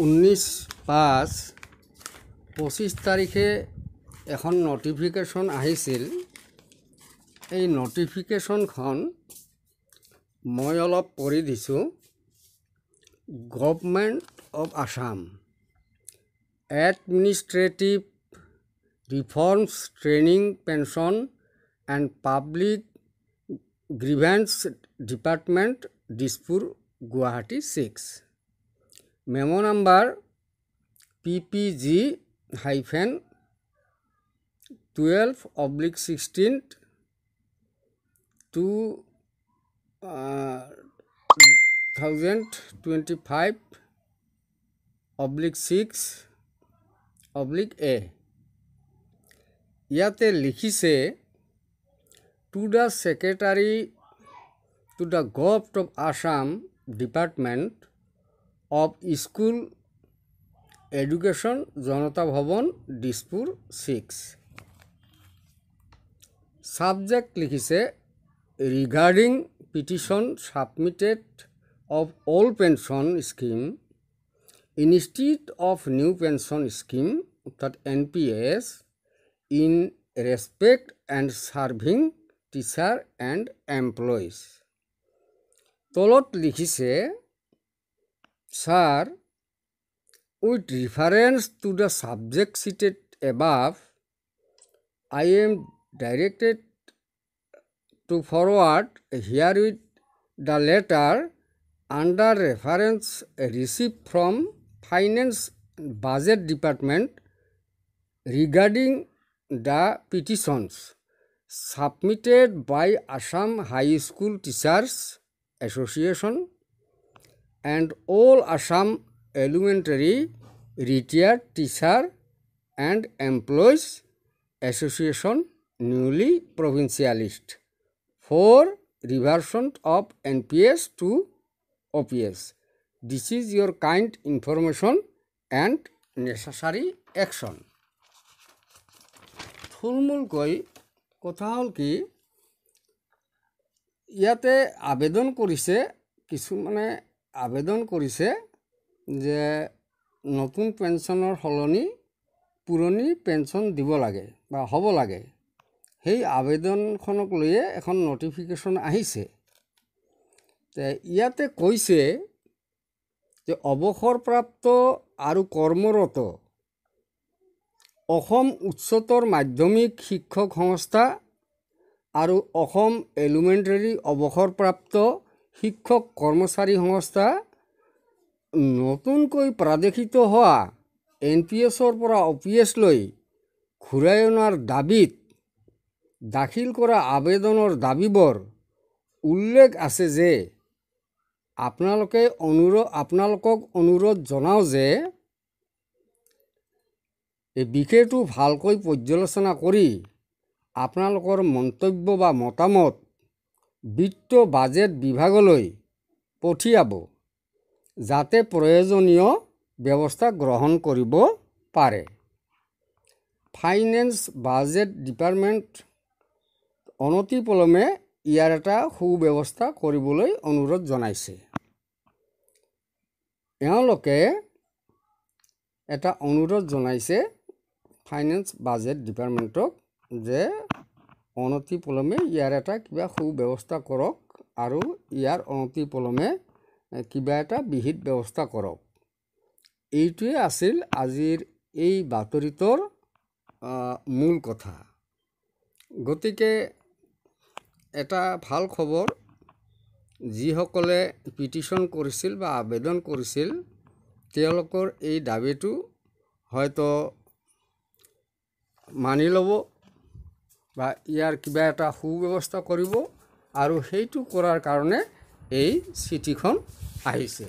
19/5/25 তাৰিখে এখন নটিফিকেশ্যন আহিছিল। এই নটিফিকেশ্যনখন মই অলপ পঢ়ি দিছোঁ। Government of Assam administrative reforms training pension and public grievance department Dispur Guwahati 6 memo number PPG-12/16 2025/6/A ইয়াতে লিখিছে to the secretary to the government of Assam department of School Education Janata Bhavan Dispur 6 subject likhise regarding petition submitted of old pension scheme instead of new pension scheme that NPS in respect and serving teacher and employees tolot likhise Sir, with reference to the subject cited above, I am directed to forward herewith the letter under reference received from Finance Budget Department regarding the petitions submitted by Assam High School Teachers Association and all Assam Elementary Retired Teacher and Employees Association newly provincialist for reversion of NPS to OPS. This is your kind information and necessary action. থুলমূল কৈ কথা হ'ল কি ইয়াতে আবেদন কৰিছে কিছুমানে আবেদন কৰিছে যে নতুন পেঞ্চনৰ সলনি পুৰণি পেঞ্চন দিব লাগে বা হ'ব লাগে। সেই আবেদনখনক লৈয়ে এখন নটিফিকেশ্যন আহিছে। ইয়াতে কৈছে যে অৱসৰপ্ৰাপ্ত আৰু কৰ্মৰত অসম উচ্চতৰ মাধ্যমিক শিক্ষক সংস্থা আৰু অসম এলিমেণ্টাৰী অৱসৰপ্ৰাপ্ত শিক্ষক কৰ্মচাৰী সংস্থা নতুনকৈ প্ৰাদেশিত হোৱা NPSৰ পৰা OPS লৈ ঘূৰাই অনাৰ দাবীত দাখিল কৰা আবেদনৰ দাবীবোৰ উল্লেখ আছে যে আপোনালোকক অনুৰোধ জনাওঁ যে এই বিষয়টো ভালকৈ পৰ্যালোচনা কৰি আপোনালোকৰ মন্তব্য বা মতামত বিত্ত বাজেট বিভাগলৈ পঠিয়াব যাতে প্ৰয়োজনীয় ব্যৱস্থা গ্ৰহণ কৰিব পাৰে। ফাইনেন্স বাজেট ডিপাৰ্টমেণ্ট অনতিপলমে ইয়াৰ এটা সুব্যৱস্থা কৰিবলৈ অনুৰোধ জনাইছে। এওঁলোকে এটা অনুৰোধ জনাইছে ফাইনেন্স বাজেট ডিপাৰ্টমেণ্টক যে অনতিপলমে ইয়াৰ এটা কিবা সুব্যৱস্থা কৰক আৰু ইয়াৰ অনতিপলমে কিবা এটা বিহিত ব্যৱস্থা কৰক। এইটোৱে আছিল আজিৰ এই বাতৰিটোৰ মূল কথা। গতিকে এটা ভাল খবৰ, যিসকলে পিটিশ্যন কৰিছিল বা আবেদন কৰিছিল তেওঁলোকৰ এই দাবীটো হয়তো মানি ল'ব বা ইয়াৰ কিবা এটা সুব্যৱস্থা কৰিব আৰু সেইটো কৰাৰ কাৰণে এই চিঠিখন আহিছে।